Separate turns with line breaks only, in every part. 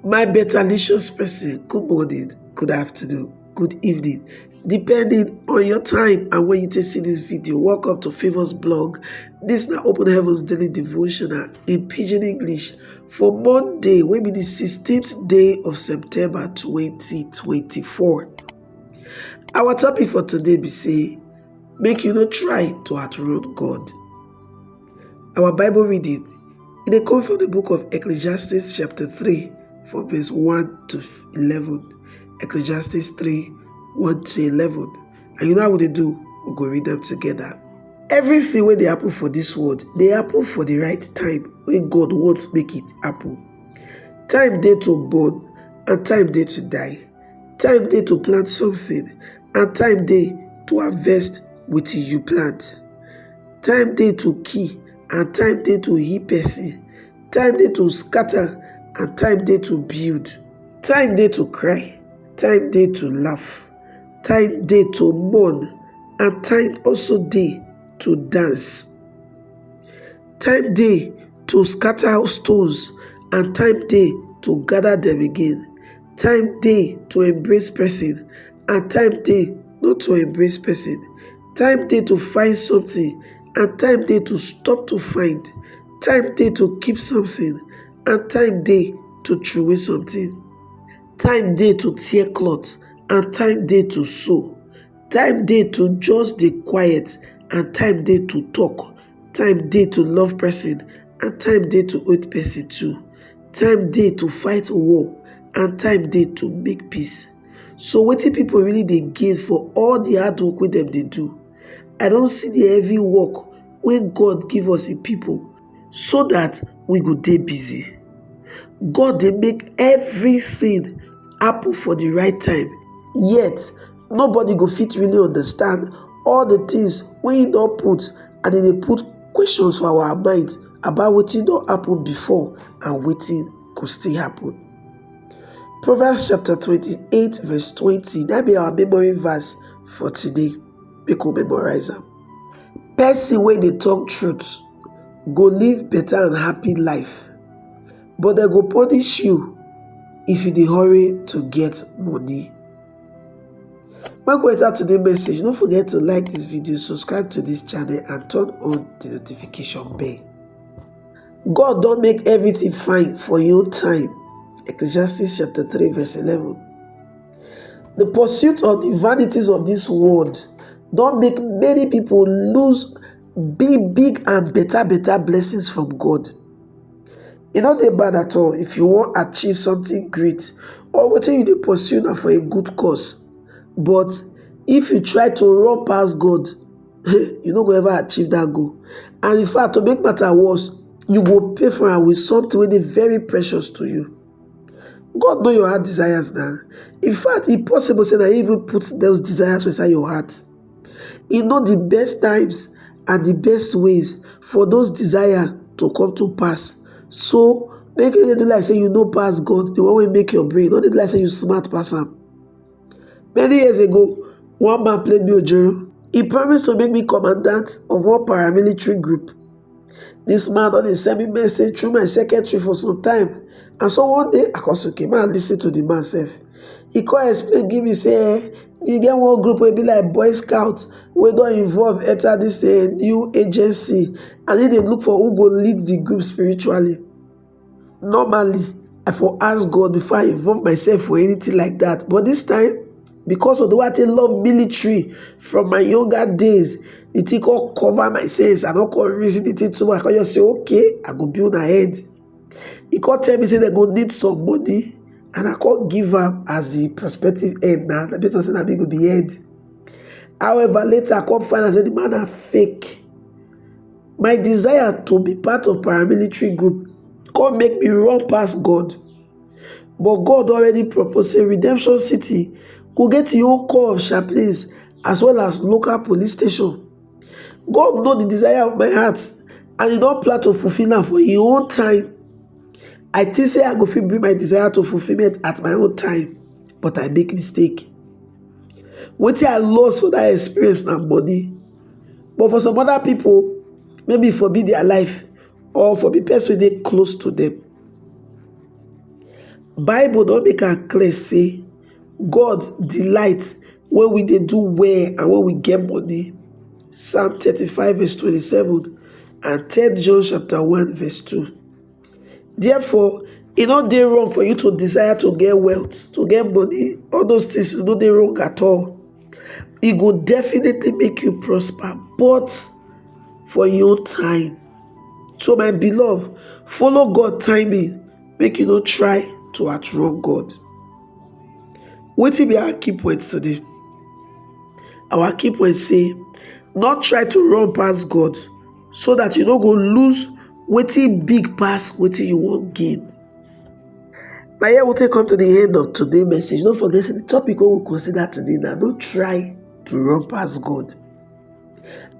My betterlicious person, good morning, good afternoon, good evening, depending on your time and when you take see this video. Welcome to Favors Blog. This na Open Heavens Daily Devotional in Pidgin English for Monday, wey be the 16th day of September 2024. Our topic for today be say, make you no try to outrun God. Our Bible reading, it dey come from the book of Ecclesiastes chapter 3, from verse 1 to 11. Ecclesiastes 3, 1 to 11. And you know how we dey do? We go read them together. Everything wey dey happen for this world, dey happen for the right time when God wants make it happen. Time dey to born and time dey to die. Time dey to plant something and time dey to harvest wetin you plant. Time dey to kill and time dey to heal person. Time dey to scatter and time dey to build. Time dey to cry, time dey to laugh. Time dey to mourn and time also dey to dance. Time dey to scatter stones and time dey to gather them again. Time dey to embrace person and time dey not to embrace person. Time dey to find something and time dey to stop to find. Time dey to keep something and time dey to throw away something. Time dey to tear cloth and time dey to sew. Time dey to just dey quiet and time dey to talk. Time dey to love person and time dey to hate person too. Time dey to fight war and time dey to make peace. So wetin people really dey gain for all the hard work wey dem dey do? I don see the heavy work wey God give us in people so that we go dey busy. God dey make everything happen for the right time, yet nobody go fit really understand all the things wey He don put, and He dey put questions for our mind about wetin don happen before and wetin go still happen. Proverbs chapter 28 verse 20, that be our memory verse for today. Make we memorize am. Person wey dey talk truth go live better and happy life, but dem go punish you if you dey hurry to get money. Make we enter today's message. Don't forget to like this video, subscribe to this channel and turn on the notification bell. God don make everything fine for your time. Ecclesiastes chapter 3 verse 11. The pursuit of the vanities of this world don make many people lose big and better blessings from God. E no dey bad at all if you wan achieve something great or wetin you dey pursue na for a good cause. But if you try to run past God, you no go ever achieve that goal. And in fact, to make matter worse, you go pay for am with something wey dey very precious to you. God know your heart desires now. In fact, e possible say na He even put those desires inside your heart. He know the best times and the best ways for those desires to come to pass. So make you dey like say you know pass God, the one wey make your brain. No dey like say you smart pass am. Many years ago, one man played me ojoro. He promised to make me commandant of one paramilitary group. This man don dey send me message through my secretary for some time. And so one day, I come say, okay, man, listen to the man sef. He come explain, give me say, you get one group wey be like Boy Scout wey don involve enter this new agency, and he dey look for who go lead the group spiritually. Normally, I for ask God before I involve myself for anything like that. But this time, because of the way I love military from my younger days, the thing come cover my sense. I don't come reason the thing too much. I can just say, okay, I go build ahead. He come tell me say they go need some money, and I can't give am as the prospective head now. The person say that me go be head. However, later I come find out that the man are fake. My desire to be part of paramilitary group come make me run past God. But God already proposed a Redemption City go get your own corps of chaplains as well as local police station. God know the desire of my heart, and He don plan to fulfill am for His own time. I think say I go fit bring my desire to fulfillment at my own time, but I make mistake. Wetin I lost for that experience na money. But for some other people, maybe for be their life or for the person wey dey close to them. Bible don make am clear say God delight when we dey do well and when we get money. Psalm 35 verse 27 and 3 John chapter 1 verse 2. Therefore, e no dey wrong for you to desire to get wealth, to get money. All those things no dey wrong at all. E go definitely make you prosper, but for your time. So my beloved, follow God timing, make you no try to outrun God. Wetin be our key point today? Our key point say, not try to run past God so that you no go lose wetin big pass wetin you wan gain. Na here we take come to the end of today's message. Don't forget the topic we will consider today now. Don't try to run past God.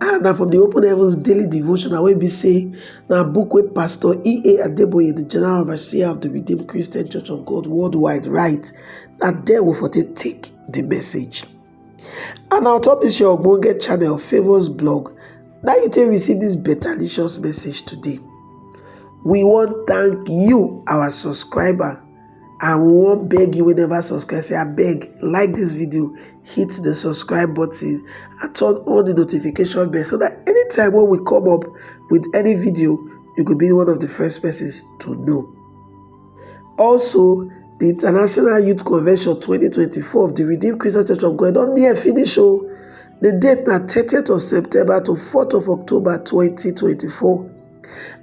And now from the Open Heavens Daily Devotional, wey be say na book wey Pastor E.A. Adeboye, the General Overseer of the Redeemed Christian Church of God worldwide, write. Na there we for take the message. And on top this your ogbonge channel, Favours Blog, now you take receive this betalicious message today. We want thank you, our subscriber, and we won't beg you whenever subscribe. Say, I beg, like this video, hit the subscribe button, and turn on the notification bell so that anytime when we come up with any video, you could be one of the first persons to know. Also, the International Youth Convention 2024 of the Redeemed Christian Church of God don near finish. The date na 30th of September to 4th of October 2024.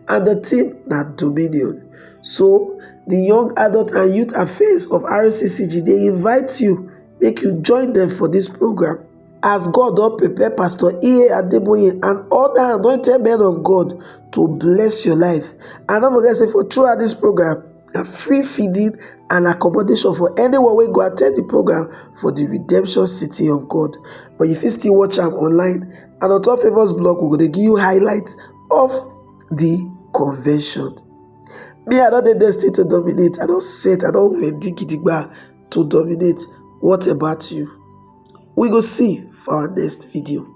And the theme na Dominion. So, the Young Adult and Youth Affairs of RCCG, they invite you, make you join them for this program. As God don prepare Pastor E.A. Adeboye and other anointed men of God to bless your life. And don't forget, say for throughout this program, a free feeding and accommodation for anyone wey go attend the program for the Redemption City of God. But you fit still watch am online, and on top Favours Blog, we go dey give you highlights of the convention. Me, I don dey destined to dominate. I don set, I don ready gidigba to dominate. What about you? We go see for our next video.